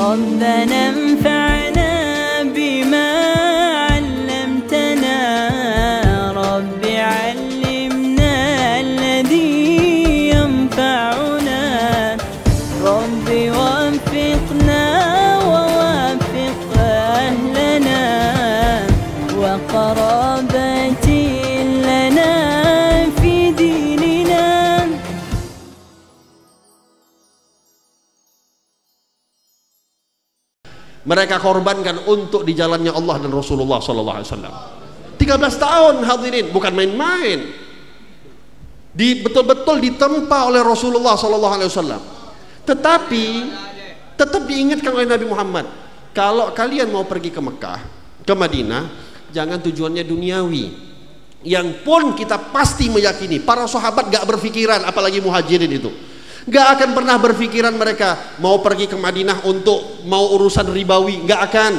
ربنا انفعنا بما علمتنا رب علمنا الذي ينفعنا رب وفقنا ووفق أهلنا وقرابة لنا في ديننا. Mereka korbankan untuk di jalannya Allah dan Rasulullah SAW. 13 tahun hadirin, bukan main-main. Betul-betul ditempa oleh Rasulullah SAW. Tetapi tetap diingatkan oleh Nabi Muhammad, kalau kalian mau pergi ke Mekah, ke Madinah, jangan tujuannya duniawi. Yang pun kita pasti meyakini para sahabat gak berpikiran, apalagi muhajirin itu gak akan pernah berpikiran mereka mau pergi ke Madinah untuk mau urusan ribawi, gak akan.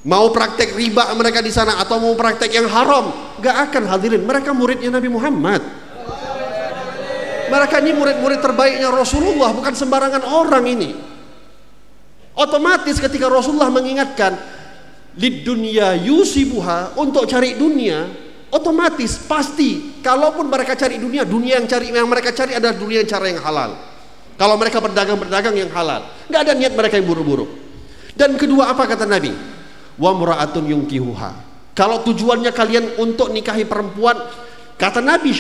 Mau praktek riba mereka di sana atau mau praktek yang haram, gak akan hadirin. Mereka muridnya Nabi Muhammad. Mereka ini murid-murid terbaiknya Rasulullah, bukan sembarangan orang ini. Otomatis ketika Rasulullah mengingatkan lid dunya yusibuha, untuk cari dunia, otomatis pasti kalaupun mereka cari dunia, yang mereka cari adalah dunia yang cara yang halal. Kalau mereka berdagang yang halal, nggak ada niat mereka yang buruk-buruk. Dan kedua, apa kata Nabi? Wa mura'atun yungkihuha. Kalau tujuannya kalian untuk nikahi perempuan, kata Nabi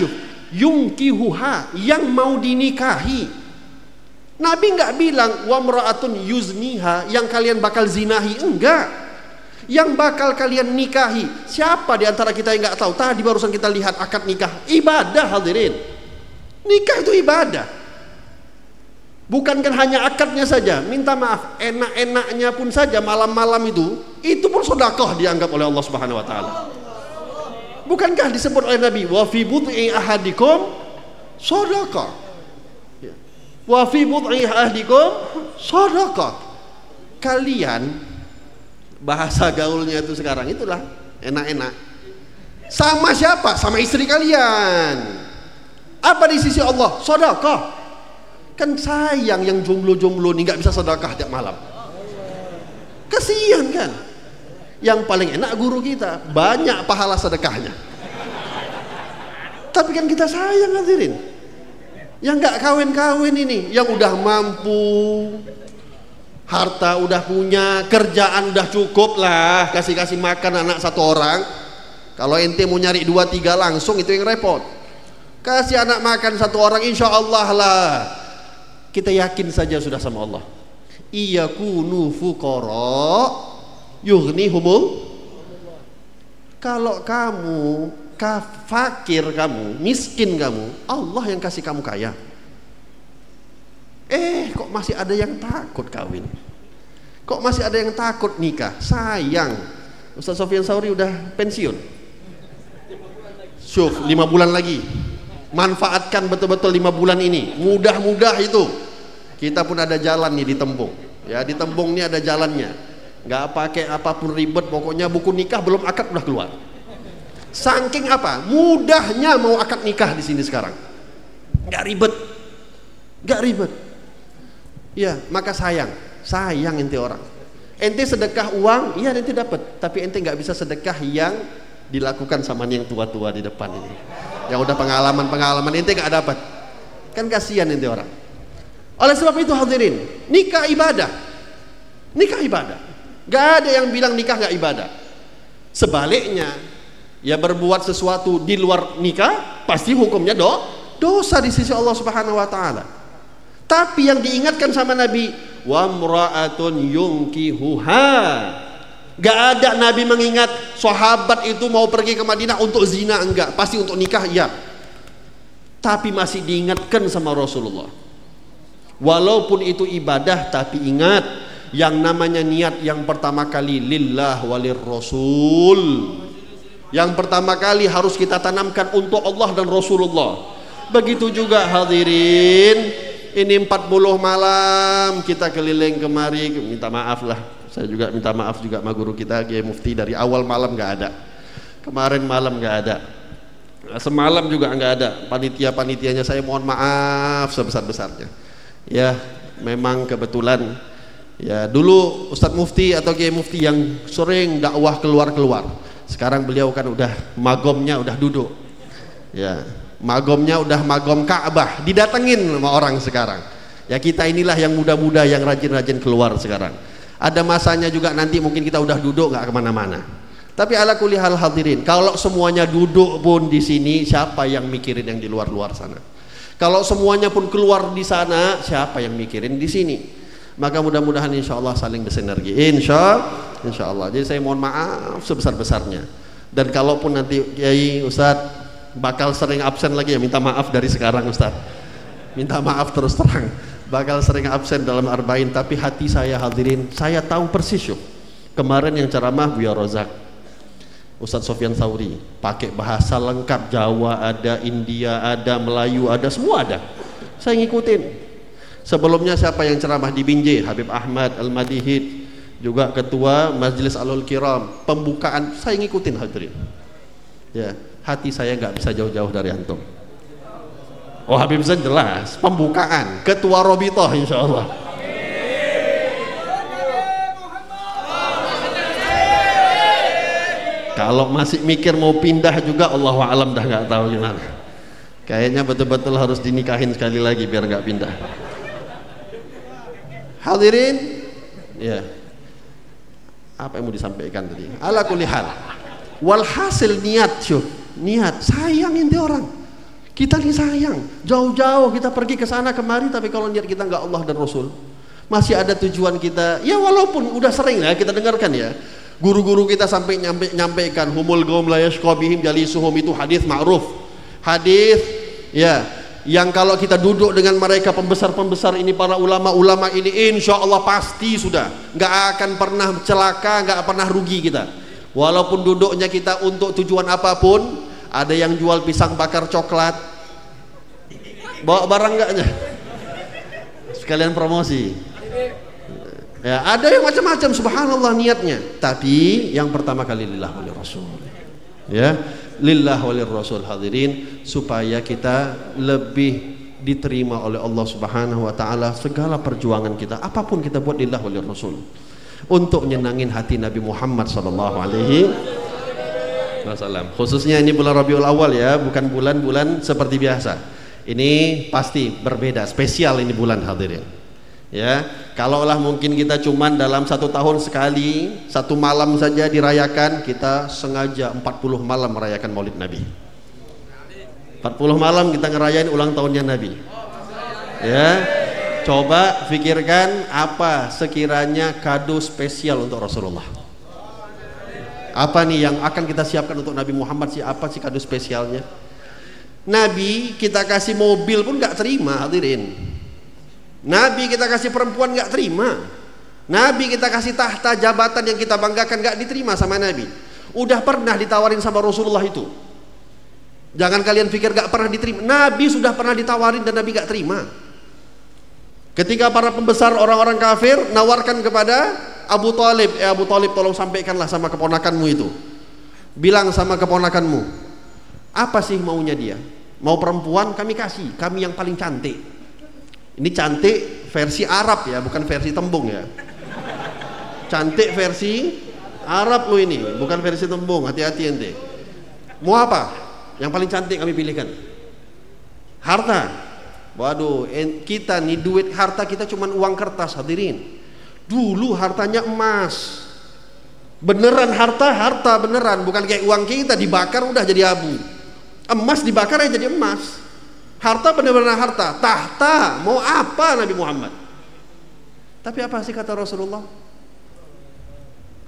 yungkihuha, yang mau dinikahi. Nabi nggak bilang wa mura'atun yuzniha, yang kalian bakal zinahi, enggak. Yang bakal kalian nikahi, siapa di antara kita yang nggak tahu? Tadi barusan kita lihat akad nikah, ibadah hadirin. Nikah itu ibadah. Bukan kan hanya akadnya saja, minta maaf, enak-enaknya pun saja malam-malam itu pun sedekah dianggap oleh Allah Subhanahu wa taala. Bukankah disebut oleh Nabi wa fi bud'i ahadikum sedekah. Wa fi bud'i ahadikum sedekah. Kalian, bahasa gaulnya itu sekarang itulah enak-enak. Sama siapa? Sama istri kalian. Apa di sisi Allah? Sedekah. Kan sayang yang jomblo-jomblo nih nggak bisa sedekah tiap malam. Kasihan kan? Yang paling enak guru kita, banyak pahala sedekahnya. Tapi kan kita sayang hadirin. Yang nggak kawin-kawin ini, yang udah mampu, harta udah punya, kerjaan udah cukup lah, kasih makan anak satu orang. Kalau ente mau nyari 2-3 langsung, itu yang repot. Kasih anak makan satu orang, insya Allah lah kita yakin saja sudah sama Allah. Iyakunu fuqara yughnihumul. Kalau kamu fakir, kamu miskin, kamu Allah yang kasih kamu kaya. Kok masih ada yang takut kawin? Kok masih ada yang takut nikah? Sayang, Ustaz Sofyan Sauri udah pensiun. Syuf, 5 bulan lagi. Manfaatkan betul-betul 5 bulan ini. Mudah-mudah itu. Kita pun ada jalan nih di Tembung. Ya, di Tembung ini ada jalannya. Nggak pakai apapun ribet, pokoknya buku nikah belum akad udah keluar. Saking apa? Mudahnya mau akad nikah di sini sekarang. Nggak ribet. Nggak ribet. Ya, maka sayang ente orang. Ente sedekah uang, iya ente dapat, tapi ente nggak bisa sedekah yang dilakukan sama yang tua-tua di depan ini. Yang udah pengalaman ente nggak dapat. Kan kasihan ente orang. Oleh sebab itu hadirin, nikah ibadah. Nikah ibadah. Nggak ada yang bilang nikah nggak ibadah. Sebaliknya, ya berbuat sesuatu di luar nikah pasti hukumnya dosa di sisi Allah Subhanahu wa taala. Tapi yang diingatkan sama Nabi, wa mra'atun yunkihuha. Gak ada Nabi mengingat sahabat itu mau pergi ke Madinah untuk zina, enggak, pasti untuk nikah, ya. Tapi masih diingatkan sama Rasulullah. Walaupun itu ibadah, tapi ingat yang namanya niat yang pertama kali lillah walir rasul. Yang pertama kali harus kita tanamkan untuk Allah dan Rasulullah. Begitu juga hadirin, ini 40 malam kita keliling kemari, minta maaf lah, saya juga minta maaf juga sama guru kita Kiai Mufti, dari awal malam nggak ada, kemarin malam nggak ada, semalam juga nggak ada, panitianya saya mohon maaf sebesar-besarnya. Ya memang kebetulan Ya, dulu Ustadz Mufti atau Kiai Mufti yang sering dakwah keluar-keluar. Sekarang beliau kan udah magomnya udah duduk. Ya, magomnya udah magom Ka'bah, didatengin sama orang sekarang. Ya, kita inilah yang muda-muda yang rajin-rajin keluar sekarang. Ada masanya juga nanti mungkin kita udah duduk nggak kemana-mana. Tapi ala kulli hal hadirin, kalau semuanya duduk pun di sini, siapa yang mikirin yang di luar-luar sana? Kalau semuanya pun keluar di sana, siapa yang mikirin di sini? Maka mudah-mudahan insya Allah saling bersinergi. Insya Allah. Jadi saya mohon maaf sebesar-besarnya. Dan kalaupun nanti Kiai Ustadz bakal sering absen lagi, ya minta maaf dari sekarang Ustadz. Minta maaf terus terang. Bakal sering absen dalam arba'in. Tapi hati saya hadirin, saya tahu persis yuk. Kemarin yang ceramah Buya Rozak, Ustadz Sofyan Sauri, pakai bahasa lengkap, Jawa ada, India ada, Melayu ada, semua ada. Saya ngikutin. Sebelumnya siapa yang ceramah di Binjai? Habib Ahmad Al-Madihid, juga ketua Majelis Alul Kiram. Pembukaan saya ngikutin hadirin. Ya, hati saya nggak bisa jauh-jauh dari antum. Oh, Habib Zain jelas. Pembukaan ketua Robitoh insya Allah. Kalau masih mikir mau pindah juga, Allahu a'lam dah nggak tahu gimana. Kayaknya betul-betul harus dinikahin sekali lagi biar nggak pindah. Hadirin, ya, apa yang mau disampaikan tadi? Ala kulli hal, walhasil niat, syuh, niat, sayang inti orang. Kita nih sayang, jauh-jauh kita pergi ke sana kemari, tapi kalau niat kita nggak Allah dan Rasul, masih ada tujuan kita. Ya walaupun udah sering ya kita dengarkan ya, guru-guru kita sampai nyampaikan humul gaum la yashqa bihim jalisuhum, itu hadis ma'ruf, hadis ya. Yang kalau kita duduk dengan mereka pembesar-pembesar ini, para ulama-ulama ini, insya Allah pasti sudah nggak akan pernah celaka, nggak pernah rugi kita. Walaupun duduknya kita untuk tujuan apapun, ada yang jual pisang bakar coklat, bawa barang nggaknya? Sekalian promosi. Ya, ada yang macam-macam, subhanallah niatnya. Tapi yang pertama kali lillah wali rasul. Ya. Lillah walir rasul hadirin, supaya kita lebih diterima oleh Allah Subhanahu wa taala segala perjuangan kita, apapun kita buat lillah walir rasul, untuk nyenangin hati Nabi Muhammad sallallahu alaihi wasallam. Khususnya ini bulan Rabiul Awal ya, bukan bulan-bulan seperti biasa. Ini pasti berbeda, spesial ini bulan hadirin. Ya, kalaulah mungkin kita cuman dalam 1 tahun sekali, 1 malam saja dirayakan, kita sengaja 40 malam merayakan Maulid Nabi. 40 malam kita ngerayain ulang tahunnya Nabi. Ya, coba pikirkan apa sekiranya kado spesial untuk Rasulullah. Apa nih yang akan kita siapkan untuk Nabi Muhammad sih? Apa sih kado spesialnya? Nabi kita kasih mobil pun gak terima hadirin. Nabi kita kasih perempuan nggak terima. Nabi kita kasih tahta jabatan yang kita banggakan nggak diterima sama Nabi. Udah pernah ditawarin sama Rasulullah itu. Jangan kalian pikir nggak pernah diterima. Nabi sudah pernah ditawarin dan Nabi nggak terima. Ketika para pembesar orang-orang kafir nawarkan kepada Abu Talib, Abu Talib tolong sampaikanlah sama keponakanmu itu. Bilang sama keponakanmu, apa sih maunya dia? Mau perempuan kami kasih, kami yang paling cantik. Ini cantik versi Arab ya, bukan versi tembung ya. Cantik versi Arab lo ini, bukan versi tembung. Hati-hati ente. Mau apa? Yang paling cantik kami pilihkan. Harta. Waduh, kita nih duit harta kita cuman uang kertas hadirin. Dulu hartanya emas. Beneran harta beneran, bukan kayak uang kita dibakar udah jadi abu. Emas dibakar ya jadi emas. Harta benar-benar harta, tahta, mau apa Nabi Muhammad? Tapi apa sih kata Rasulullah?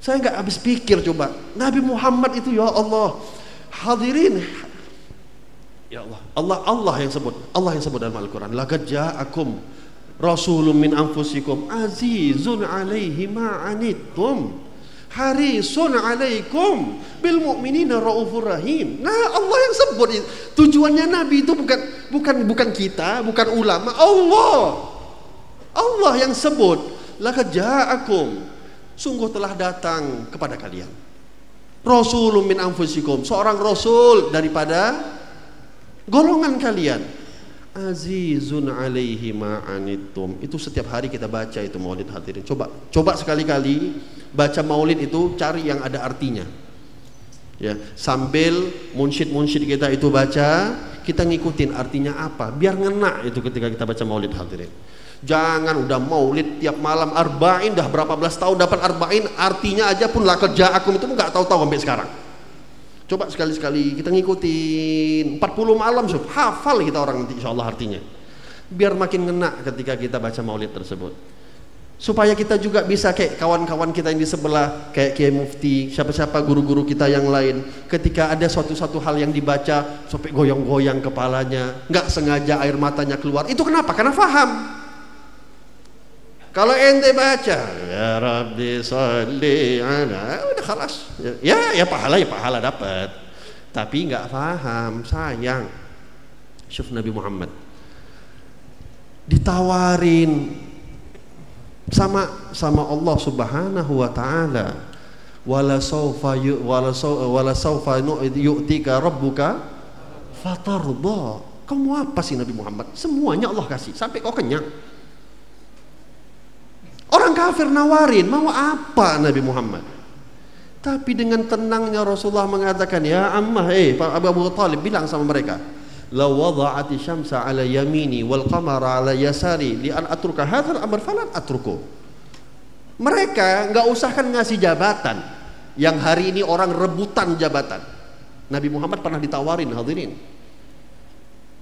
Saya nggak habis pikir coba. Nabi Muhammad itu ya Allah, hadirin, ya Allah yang sebut, Allah yang sebut dalam Al-Quran. Laqad ja'akum rasulun min anfusikum azizun alaihi ma anittum harisun alaikum bil mu'minina raufur rahim. Nah, Allah yang sebut itu. Tujuannya Nabi itu bukan kita, bukan ulama, Allah yang sebut. Laqad ja'akum, sungguh telah datang kepada kalian rasulun min anfusikum, seorang rasul daripada golongan kalian, azizun alaihi ma'anittum. Itu setiap hari kita baca itu maulid hadirin. Coba sekali-kali baca maulid itu, cari yang ada artinya. Ya, sambil munsyid kita itu baca, kita ngikutin artinya apa, biar ngena itu ketika kita baca maulid hadirin. Jangan udah maulid tiap malam arba'in, dah berapa belas tahun dapat arba'in, artinya aja pun laqad ja'akum itu nggak tahu-tahu sampai sekarang. Coba sekali-sekali kita ngikutin 40 malam, hafal kita orang nanti insyaallah artinya. Biar makin ngena ketika kita baca maulid tersebut. Supaya kita juga bisa kayak kawan-kawan kita yang di sebelah, kayak Kiai Mufti, siapa-siapa guru-guru kita yang lain, ketika ada suatu hal yang dibaca sampai goyang-goyang kepalanya, nggak sengaja air matanya keluar. Itu kenapa? Karena faham. Kalau ente baca ya Rabbi sholli ala, udah khalas. Ya pahala dapat. Tapi nggak paham, sayang. Syuf Nabi Muhammad ditawarin sama Allah Subhanahu wa taala, wala sawfa yu'tika rabbuka fatarda. Kamu apa sih Nabi Muhammad? Semuanya Allah kasih sampai kau kenyang. Orang kafir nawarin, mau apa Nabi Muhammad? Tapi dengan tenangnya Rasulullah mengatakan, ya ammah, Pak Abu Talib bilang sama mereka, la wada'ati syamsa ala yamini wal qamara ala yasari li an atruka hadzal amr falan atruku. Mereka nggak usah kan ngasih jabatan yang hari ini orang rebutan jabatan. Nabi Muhammad pernah ditawarin hadirin.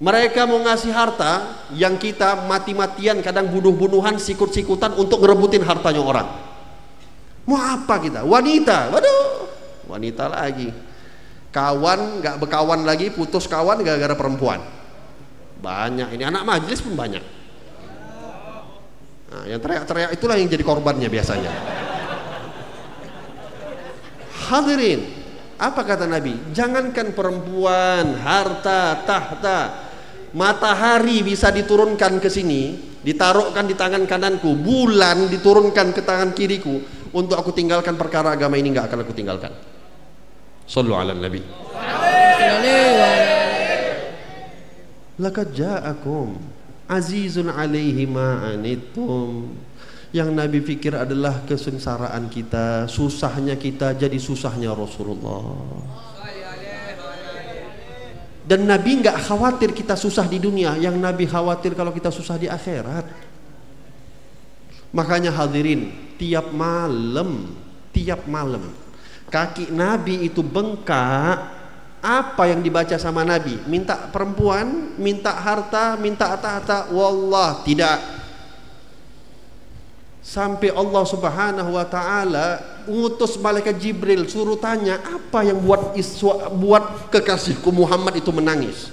Mereka mau ngasih harta yang kita mati-matian, kadang bunuh-bunuhan, sikut-sikutan untuk ngerebutin hartanya orang. Mau apa kita? Wanita, waduh, wanita lagi. Kawan nggak berkawan lagi, putus kawan gara-gara perempuan. Banyak ini, anak majelis pun banyak. Nah, yang teriak-teriak itulah yang jadi korbannya biasanya. Hadirin, apa kata Nabi? Jangankan perempuan, harta, tahta, matahari bisa diturunkan ke sini, ditaruhkan di tangan kananku, bulan diturunkan ke tangan kiriku, untuk aku tinggalkan perkara agama ini nggak akan aku tinggalkan. Sallu ala Nabi. Laqad ja'akum azizun alaihi ma anittum. Yang Nabi pikir adalah kesengsaraan kita, susahnya kita jadi susahnya Rasulullah. Dan Nabi nggak khawatir kita susah di dunia, yang Nabi khawatir kalau kita susah di akhirat. Makanya hadirin, tiap malam kaki Nabi itu bengkak. Apa yang dibaca sama Nabi? Minta perempuan, minta harta, minta tahta. Wallah tidak. Sampai Allah Subhanahu wa taala ngutus malaikat Jibril suruh tanya, apa yang buat kekasihku Muhammad itu menangis?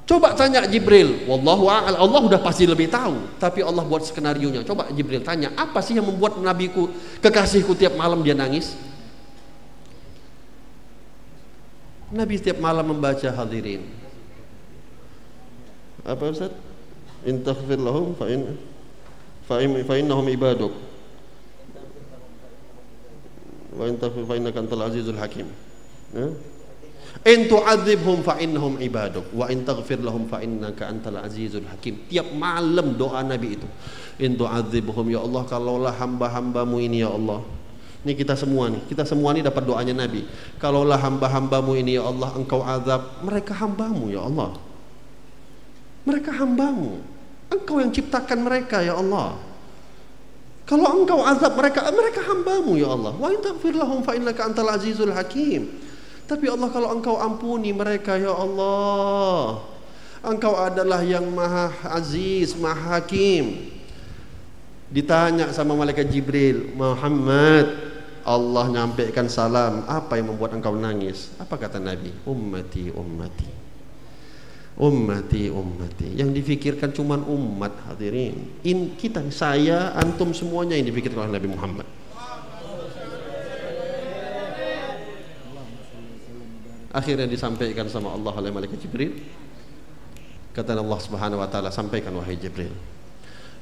Coba tanya Jibril. Wallahu a'lam, Allah udah pasti lebih tahu, tapi Allah buat skenarionya. Coba Jibril tanya, apa sih yang membuat nabiku, kekasihku tiap malam dia nangis? Nabi setiap malam membaca hadirin. Apa Ustaz? In taghfir lahum fa innahum ibaduk wa in taghfir fa innaka antal azizul hakim. In tu'adzibhum fa innahum ibaduk wa in taghfir lahum fa innaka antal azizul hakim. Tiap malam doa Nabi itu. In tu'adzibhum, ya Allah, kalaulah hamba-hambamu ini ya Allah. Ini kita semua nih dapat doanya Nabi. Kalaulah hamba-hambamu ini ya Allah, engkau azab mereka hambamu ya Allah. Mereka hambamu, engkau yang ciptakan mereka ya Allah. Kalau engkau azab mereka hambamu ya Allah. Wa in taghfir lahum fa innaka antal azizul hakim. Tapi Allah, kalau engkau ampuni mereka ya Allah, engkau adalah yang maha aziz, maha hakim. Ditanya sama malaikat Jibril, Muhammad, Allah nyampaikan salam, apa yang membuat engkau nangis? Apa kata Nabi? Ummati, ummati, ummati, ummati. Yang difikirkan cuma umat hadirin. Kita, saya, antum semuanya yang dipikirkan oleh Nabi Muhammad. Akhirnya disampaikan sama Allah oleh malaikat Jibril. Kata Allah Subhanahu wa taala, sampaikan wahai Jibril,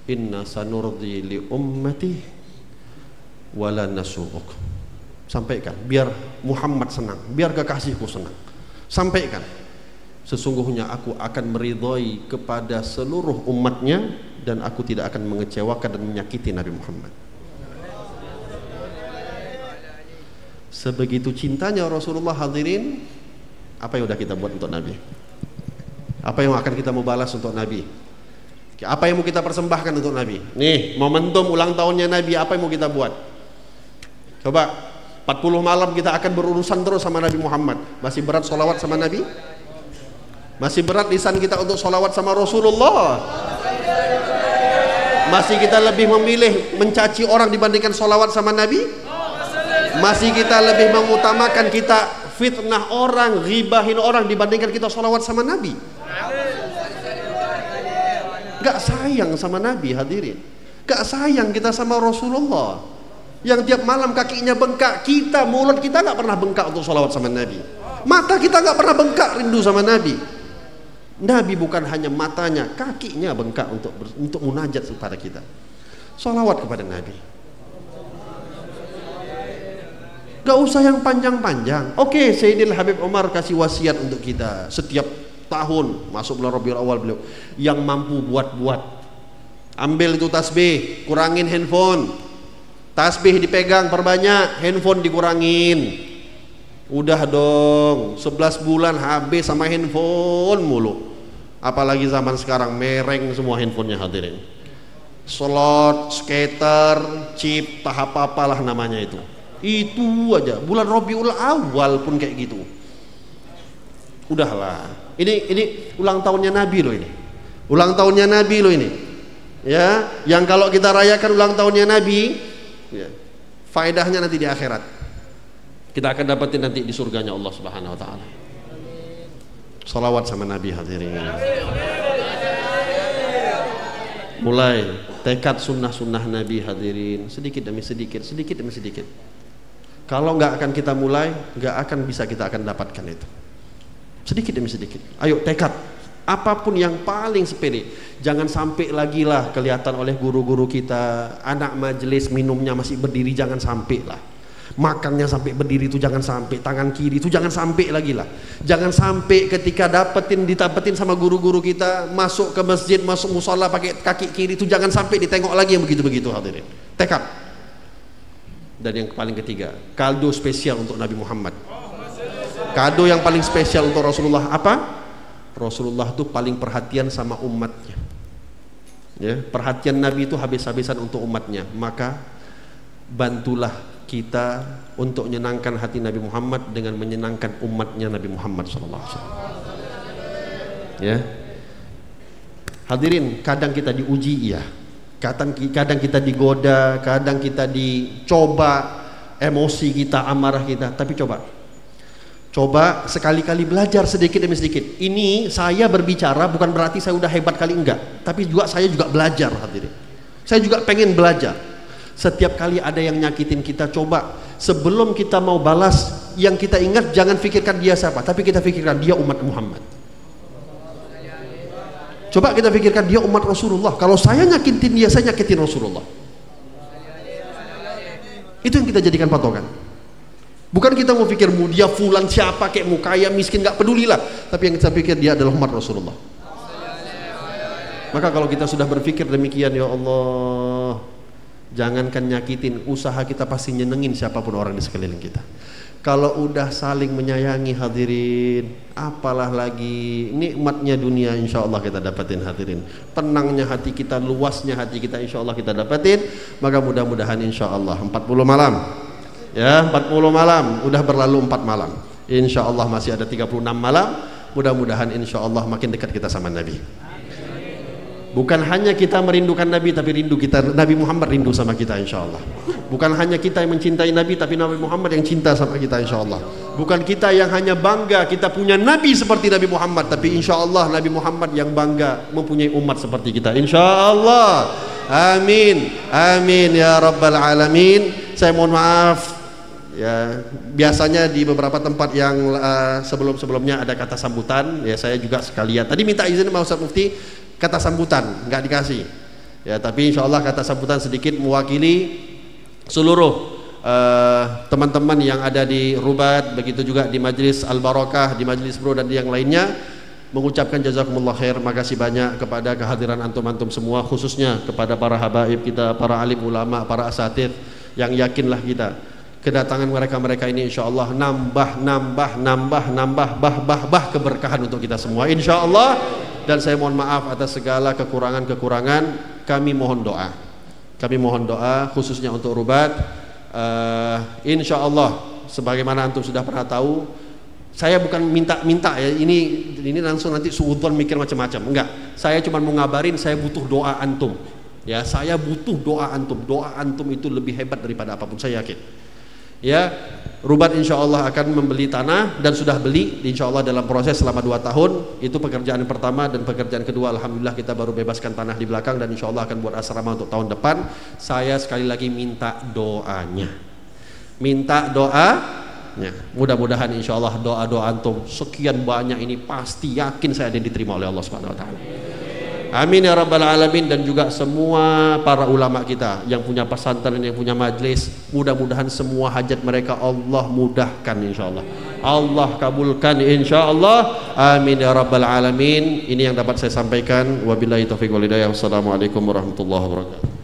inna sanurdi li ummati wala nasu'uk. Sampaikan biar Muhammad senang, biar kekasihku senang. Sampaikan sesungguhnya aku akan meridhoi kepada seluruh umatnya dan aku tidak akan mengecewakan dan menyakiti Nabi Muhammad. Sebegitu cintanya Rasulullah, hadirin, apa yang udah kita buat untuk Nabi? Apa yang akan kita mau balas untuk Nabi? Apa yang mau kita persembahkan untuk Nabi? Nih, momentum ulang tahunnya Nabi, apa yang mau kita buat? Coba, 40 malam kita akan berurusan terus sama Nabi Muhammad. Masih berat sholawat sama Nabi? Masih berat lisan kita untuk sholawat sama Rasulullah? Masih kita lebih memilih mencaci orang dibandingkan sholawat sama Nabi? Masih kita lebih mengutamakan kita fitnah orang, ghibahin orang dibandingkan kita sholawat sama Nabi? Gak sayang sama Nabi, hadirin. Gak sayang kita sama Rasulullah yang tiap malam kakinya bengkak. Kita, mulut kita gak pernah bengkak untuk sholawat sama Nabi. Mata kita gak pernah bengkak rindu sama Nabi. Nabi bukan hanya matanya, kakinya bengkak untuk munajat kepada kita. Sholawat kepada Nabi. Gak usah yang panjang-panjang. Oke, Sayyidil Habib Umar kasih wasiat untuk kita. Setiap tahun masuk bulan Rabiul Awal, beliau yang mampu buat-buat, ambil itu tasbih, kurangin handphone. Tasbih dipegang perbanyak, handphone dikurangin. Udah dong, 11 bulan habis sama handphone mulu. Apalagi zaman sekarang mereng semua handphonenya, hadirin. Slot, skater, chip, tahap apalah namanya itu. Itu aja, bulan Rabiul Awal pun kayak gitu. Udahlah. Ini ulang tahunnya Nabi loh ini. Ulang tahunnya Nabi loh ini. Ya, yang kalau kita rayakan ulang tahunnya Nabi, ya, faedahnya nanti di akhirat. Kita akan dapatin nanti di surganya Allah Subhanahu wa taala. Salawat sama Nabi, hadirin. Mulai tekad sunnah-sunnah Nabi, hadirin, sedikit demi sedikit, sedikit demi sedikit. Kalau nggak akan kita mulai, nggak akan bisa kita akan dapatkan itu. Sedikit demi sedikit. Ayo tekad. Apapun yang paling sepele, jangan sampai lagi lah kelihatan oleh guru-guru kita, anak majelis minumnya masih berdiri, jangan sampai lah. Makannya sampai berdiri itu jangan sampai, tangan kiri itu jangan sampai lagi lah. Jangan sampai ketika didapetin sama guru-guru kita, masuk ke masjid, masuk musola pakai kaki kiri itu jangan sampai ditengok lagi yang begitu-begitu, hadirin. Tekad. Dan yang paling ketiga, kado spesial untuk Nabi Muhammad. Kado yang paling spesial untuk Rasulullah apa? Rasulullah itu paling perhatian sama umatnya. Ya, perhatian Nabi itu habis-habisan untuk umatnya. Maka bantulah kita untuk menyenangkan hati Nabi Muhammad dengan menyenangkan umatnya Nabi Muhammad SAW. Ya, hadirin, kadang kita diuji, ya. Kadang kita digoda, kadang kita dicoba emosi kita, amarah kita. Tapi coba sekali-kali belajar sedikit demi sedikit. Ini saya berbicara bukan berarti saya udah hebat kali, enggak. Tapi juga saya juga belajar, hadirin. Saya juga pengen belajar. Setiap kali ada yang nyakitin kita, coba sebelum kita mau balas, yang kita ingat jangan pikirkan dia siapa, tapi kita pikirkan dia umat Muhammad. Coba kita pikirkan dia umat Rasulullah. Kalau saya nyakitin dia, saya nyakitin Rasulullah. Itu yang kita jadikan patokan. Bukan kita mau pikir dia fulan siapa, kayak mau kaya miskin, gak pedulilah. Tapi yang kita pikir dia adalah umat Rasulullah. Maka kalau kita sudah berpikir demikian, ya Allah, jangankan nyakitin, usaha kita pasti nyenengin siapapun orang di sekeliling kita. Kalau udah saling menyayangi, hadirin, apalah lagi nikmatnya dunia, insya Allah kita dapatin, hadirin. Tenangnya hati kita, luasnya hati kita, insya Allah kita dapatin. Maka mudah-mudahan insya Allah 40 malam. Ya, 40 malam, udah berlalu 4 malam. Insya Allah masih ada 36 malam. Mudah-mudahan insya Allah makin dekat kita sama Nabi. Bukan hanya kita merindukan Nabi, tapi rindu kita, Nabi Muhammad rindu sama kita, insya Allah. Bukan hanya kita yang mencintai Nabi, tapi Nabi Muhammad yang cinta sama kita, insya Allah. Bukan kita yang hanya bangga kita punya Nabi seperti Nabi Muhammad, tapi insya Allah Nabi Muhammad yang bangga mempunyai umat seperti kita, insya Allah. Amin, amin ya rabbal alamin. Saya mohon maaf. Ya, biasanya di beberapa tempat yang sebelum-sebelumnya ada kata sambutan, ya saya juga sekalian. Tadi minta izin sama Ustaz Mufti, kata sambutan nggak dikasih. Ya, tapi insya Allah kata sambutan sedikit mewakili seluruh teman-teman yang ada di Rubat, begitu juga di Majelis Al Barokah, di Majelis Bro dan yang lainnya. mengucapkan jazakumullah khair, makasih banyak kepada kehadiran antum-antum semua, khususnya kepada para habaib kita, para alim ulama, para asatidz, yang yakinlah kita kedatangan mereka ini insyaallah nambah keberkahan untuk kita semua insyaallah. Dan saya mohon maaf atas segala kekurangan-kekurangan, kami mohon doa khususnya untuk Rubat. Insyaallah sebagaimana antum sudah pernah tahu, saya bukan minta ya, ini langsung nanti suudzon mikir macam-macam, enggak. Saya cuma mau ngabarin saya butuh doa antum. Ya, saya butuh doa antum. Doa antum itu lebih hebat daripada apapun, saya yakin. Ya, Rubat insyaallah akan membeli tanah dan sudah beli insyaallah dalam proses selama 2 tahun. Itu pekerjaan yang pertama, dan pekerjaan kedua alhamdulillah kita baru bebaskan tanah di belakang dan insyaallah akan buat asrama untuk tahun depan. Saya sekali lagi minta doanya. Mudah-mudahan insyaallah doa-doa antum sekian banyak ini pasti yakin saya ada diterima oleh Allah Subhanahu wa taala. Amin ya rabbal alamin. Dan juga semua para ulama kita yang punya pesantren, yang punya majlis, mudah-mudahan semua hajat mereka Allah mudahkan insyaallah. Allah kabulkan insyaallah. Amin ya rabbal alamin. Ini yang dapat saya sampaikan. Wabillahi taufiq wal hidayah. Wassalamualaikum warahmatullahi wabarakatuh.